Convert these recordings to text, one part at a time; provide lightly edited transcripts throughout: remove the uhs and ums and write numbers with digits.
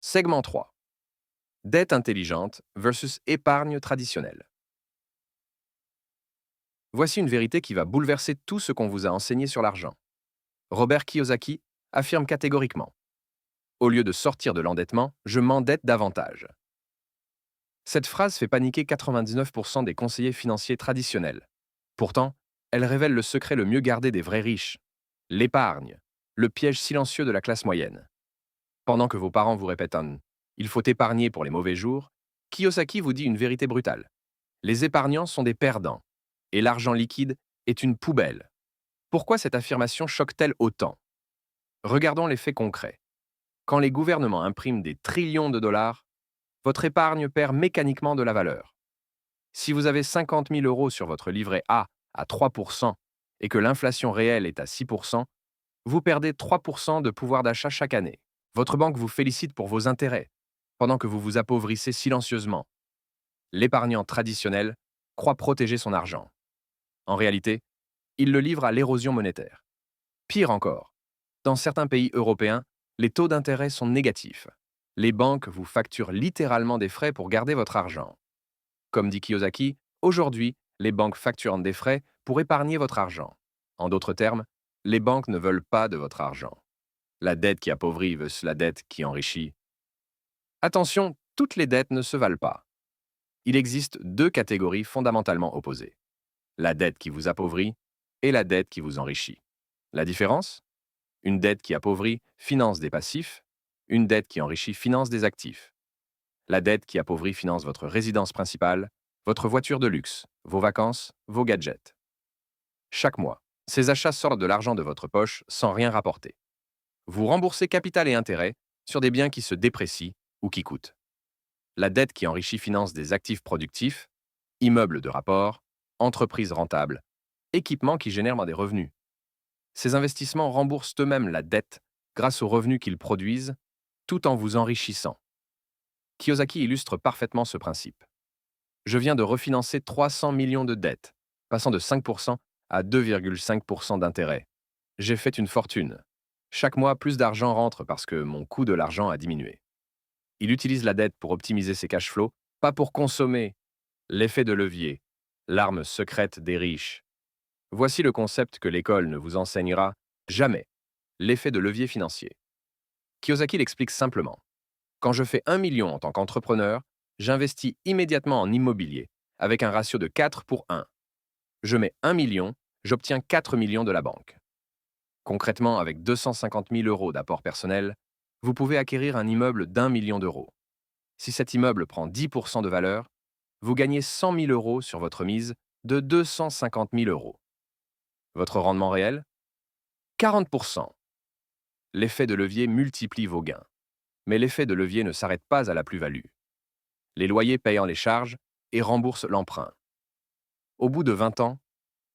Segment 3. Dette intelligente versus épargne traditionnelle. Voici une vérité qui va bouleverser tout ce qu'on vous a enseigné sur l'argent. Robert Kiyosaki affirme catégoriquement: au lieu de sortir de l'endettement, je m'endette davantage. Cette phrase fait paniquer 99% des conseillers financiers traditionnels. Pourtant, elle révèle le secret le mieux gardé des vrais riches: l'épargne, le piège silencieux de la classe moyenne. Pendant que vos parents vous répètent un il faut épargner pour les mauvais jours, Kiyosaki vous dit une vérité brutale: les épargnants sont des perdants, et l'argent liquide est une poubelle. Pourquoi cette affirmation choque-t-elle autant? Regardons les faits concrets. Quand les gouvernements impriment des trillions de dollars, votre épargne perd mécaniquement de la valeur. Si vous avez 50 000 euros sur votre livret A à 3% et que l'inflation réelle est à 6%, vous perdez 3% de pouvoir d'achat chaque année. Votre banque vous félicite pour vos intérêts, pendant que vous vous appauvrissez silencieusement. L'épargnant traditionnel croit protéger son argent. En réalité, il le livre à l'érosion monétaire. Pire encore, dans certains pays européens, les taux d'intérêt sont négatifs. Les banques vous facturent littéralement des frais pour garder votre argent. Comme dit Kiyosaki, aujourd'hui, les banques facturent des frais pour épargner votre argent. En d'autres termes, les banques ne veulent pas de votre argent. La dette qui appauvrit versus la dette qui enrichit. Attention, toutes les dettes ne se valent pas. Il existe deux catégories fondamentalement opposées: la dette qui vous appauvrit et la dette qui vous enrichit. La différence? Une dette qui appauvrit finance des passifs, une dette qui enrichit finance des actifs. La dette qui appauvrit finance votre résidence principale, votre voiture de luxe, vos vacances, vos gadgets. Chaque mois, ces achats sortent de l'argent de votre poche sans rien rapporter. Vous remboursez capital et intérêts sur des biens qui se déprécient ou qui coûtent. La dette qui enrichit finance des actifs productifs, immeubles de rapport, entreprises rentables, équipements qui génèrent des revenus. Ces investissements remboursent eux-mêmes la dette grâce aux revenus qu'ils produisent, tout en vous enrichissant. Kiyosaki illustre parfaitement ce principe. Je viens de refinancer 300 millions de dettes, passant de 5% à 2,5% d'intérêt. J'ai fait une fortune. Chaque mois, plus d'argent rentre parce que mon coût de l'argent a diminué. Il utilise la dette pour optimiser ses cash flows, pas pour consommer. L'effet de levier, l'arme secrète des riches. Voici le concept que l'école ne vous enseignera jamais: l'effet de levier financier. Kiyosaki l'explique simplement. Quand je fais 1 million en tant qu'entrepreneur, j'investis immédiatement en immobilier, avec un ratio de 4 pour 1. Je mets 1 million, j'obtiens 4 millions de la banque. Concrètement, avec 250 000 euros d'apport personnel, vous pouvez acquérir un immeuble d'1 million d'euros. Si cet immeuble prend 10% de valeur, vous gagnez 100 000 euros sur votre mise de 250 000 euros. Votre rendement réel? 40%. L'effet de levier multiplie vos gains. Mais l'effet de levier ne s'arrête pas à la plus-value. Les loyers payant les charges et remboursent l'emprunt. Au bout de 20 ans,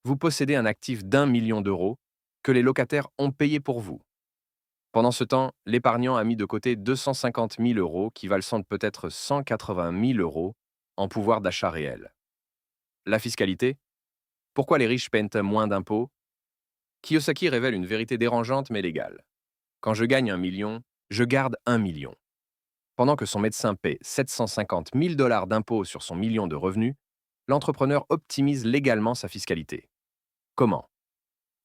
vous possédez un actif d'1 million d'euros que les locataires ont payé pour vous. Pendant ce temps, l'épargnant a mis de côté 250 000 euros qui valent peut-être 180 000 euros en pouvoir d'achat réel. La fiscalité? Pourquoi les riches paient moins d'impôts? Kiyosaki révèle une vérité dérangeante mais légale. Quand je gagne 1 million, je garde 1 million. Pendant que son médecin paie 750 000 dollars d'impôts sur son million de revenus, l'entrepreneur optimise légalement sa fiscalité. Comment?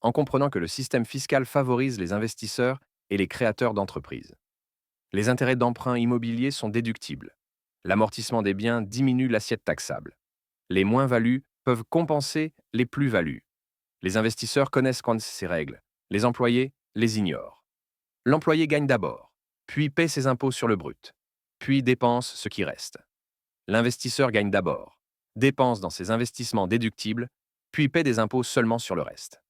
En comprenant que le système fiscal favorise les investisseurs et les créateurs d'entreprises. Les intérêts d'emprunt immobilier sont déductibles. L'amortissement des biens diminue l'assiette taxable. Les moins-values peuvent compenser les plus-values. Les investisseurs connaissent ces règles. Les employés les ignorent. L'employé gagne d'abord, puis paie ses impôts sur le brut, puis dépense ce qui reste. L'investisseur gagne d'abord, dépense dans ses investissements déductibles, puis paie des impôts seulement sur le reste.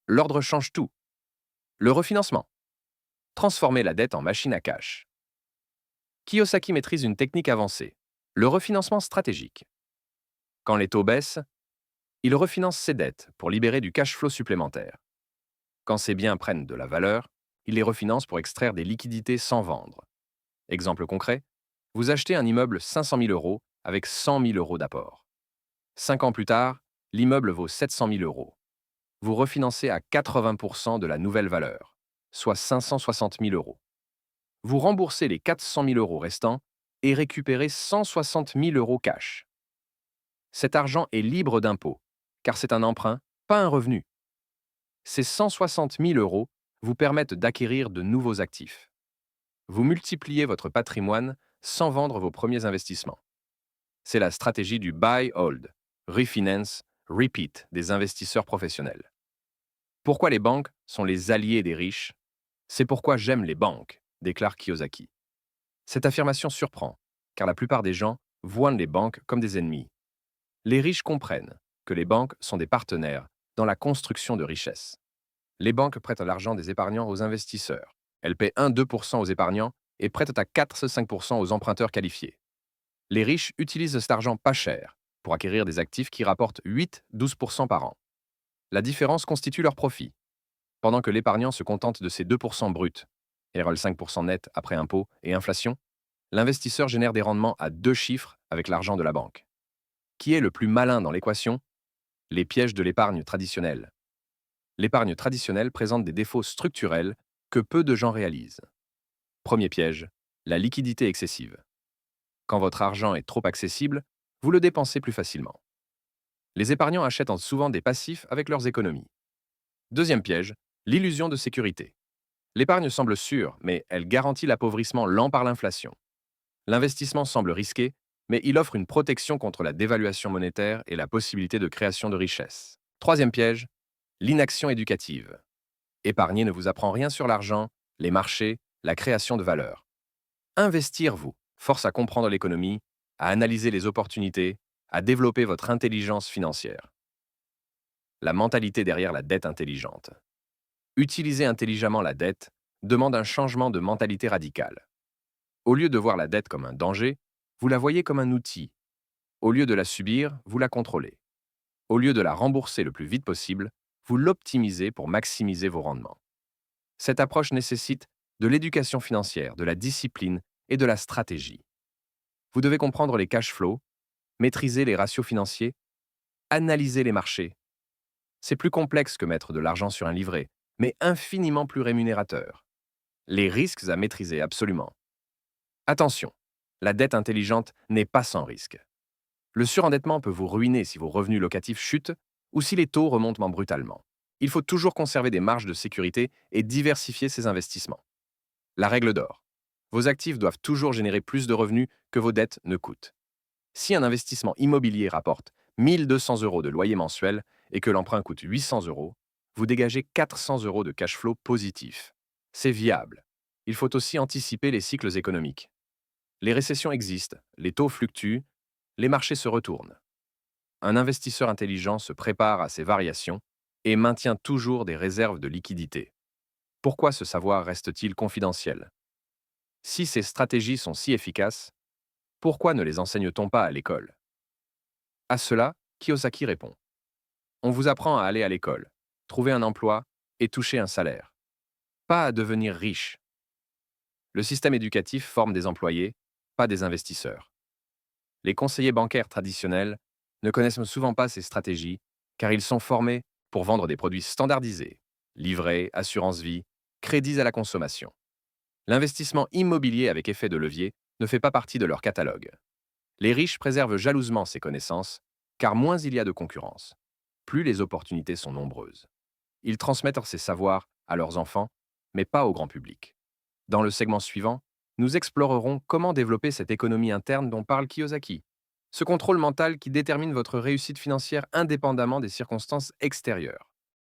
L'ordre change tout. Le refinancement. Transformer la dette en machine à cash. Kiyosaki maîtrise une technique avancée: le refinancement stratégique. Quand les taux baissent, il refinance ses dettes pour libérer du cash flow supplémentaire. Quand ses biens prennent de la valeur, il les refinance pour extraire des liquidités sans vendre. Exemple concret, vous achetez un immeuble 500 000 euros avec 100 000 euros d'apport. 5 ans plus tard, l'immeuble vaut 700 000 euros. Vous refinancez à 80% de la nouvelle valeur, soit 560 000 euros. Vous remboursez les 400 000 euros restants et récupérez 160 000 euros cash. Cet argent est libre d'impôt, car c'est un emprunt, pas un revenu. Ces 160 000 euros vous permettent d'acquérir de nouveaux actifs. Vous multipliez votre patrimoine sans vendre vos premiers investissements. C'est la stratégie du buy, hold, refinance, repeat des investisseurs professionnels. Pourquoi les banques sont les alliés des riches? C'est pourquoi j'aime les banques, déclare Kiyosaki. Cette affirmation surprend, car la plupart des gens voient les banques comme des ennemis. Les riches comprennent que les banques sont des partenaires dans la construction de richesses. Les banques prêtent l'argent des épargnants aux investisseurs. Elles paient 1-2% aux épargnants et prêtent à 4-5% aux emprunteurs qualifiés. Les riches utilisent cet argent pas cher pour acquérir des actifs qui rapportent 8-12% par an. La différence constitue leur profit. Pendant que l'épargnant se contente de ses 2% bruts et rôle 5% net après impôts et inflation, l'investisseur génère des rendements à 2 chiffres avec l'argent de la banque. Qui est le plus malin dans l'équation? Les pièges de l'épargne traditionnelle. L'épargne traditionnelle présente des défauts structurels que peu de gens réalisent. Premier piège, la liquidité excessive. Quand votre argent est trop accessible, vous le dépensez plus facilement. Les épargnants achètent souvent des passifs avec leurs économies. Deuxième piège, l'illusion de sécurité. L'épargne semble sûre, mais elle garantit l'appauvrissement lent par l'inflation. L'investissement semble risqué, mais il offre une protection contre la dévaluation monétaire et la possibilité de création de richesses. Troisième piège, l'inaction éducative. Épargner ne vous apprend rien sur l'argent, les marchés, la création de valeur. Investir vous force à comprendre l'économie, à analyser les opportunités, à développer votre intelligence financière. La mentalité derrière la dette intelligente. Utiliser intelligemment la dette demande un changement de mentalité radicale. Au lieu de voir la dette comme un danger, vous la voyez comme un outil. Au lieu de la subir, vous la contrôlez. Au lieu de la rembourser le plus vite possible, vous l'optimisez pour maximiser vos rendements. Cette approche nécessite de l'éducation financière, de la discipline et de la stratégie. Vous devez comprendre les cash flows, maîtriser les ratios financiers, analyser les marchés. C'est plus complexe que mettre de l'argent sur un livret, mais infiniment plus rémunérateur. Les risques à maîtriser absolument. Attention, la dette intelligente n'est pas sans risque. Le surendettement peut vous ruiner si vos revenus locatifs chutent ou si les taux remontent brutalement. Il faut toujours conserver des marges de sécurité et diversifier ses investissements. La règle d'or. Vos actifs doivent toujours générer plus de revenus que vos dettes ne coûtent. Si un investissement immobilier rapporte 1 200 euros de loyer mensuel et que l'emprunt coûte 800 euros, vous dégagez 400 euros de cash flow positif. C'est viable. Il faut aussi anticiper les cycles économiques. Les récessions existent, les taux fluctuent, les marchés se retournent. Un investisseur intelligent se prépare à ces variations et maintient toujours des réserves de liquidité. Pourquoi ce savoir reste-t-il confidentiel? Si ces stratégies sont si efficaces, pourquoi ne les enseigne-t-on pas à l'école? À cela, Kiyosaki répond. On vous apprend à aller à l'école, trouver un emploi et toucher un salaire. Pas à devenir riche. Le système éducatif forme des employés, pas des investisseurs. Les conseillers bancaires traditionnels ne connaissent souvent pas ces stratégies car ils sont formés pour vendre des produits standardisés, livrets, assurance-vie, crédits à la consommation. L'investissement immobilier avec effet de levier ne fait pas partie de leur catalogue. Les riches préservent jalousement ces connaissances, car moins il y a de concurrence, plus les opportunités sont nombreuses. Ils transmettent ces savoirs à leurs enfants, mais pas au grand public. Dans le segment suivant, nous explorerons comment développer cette économie interne dont parle Kiyosaki, ce contrôle mental qui détermine votre réussite financière indépendamment des circonstances extérieures.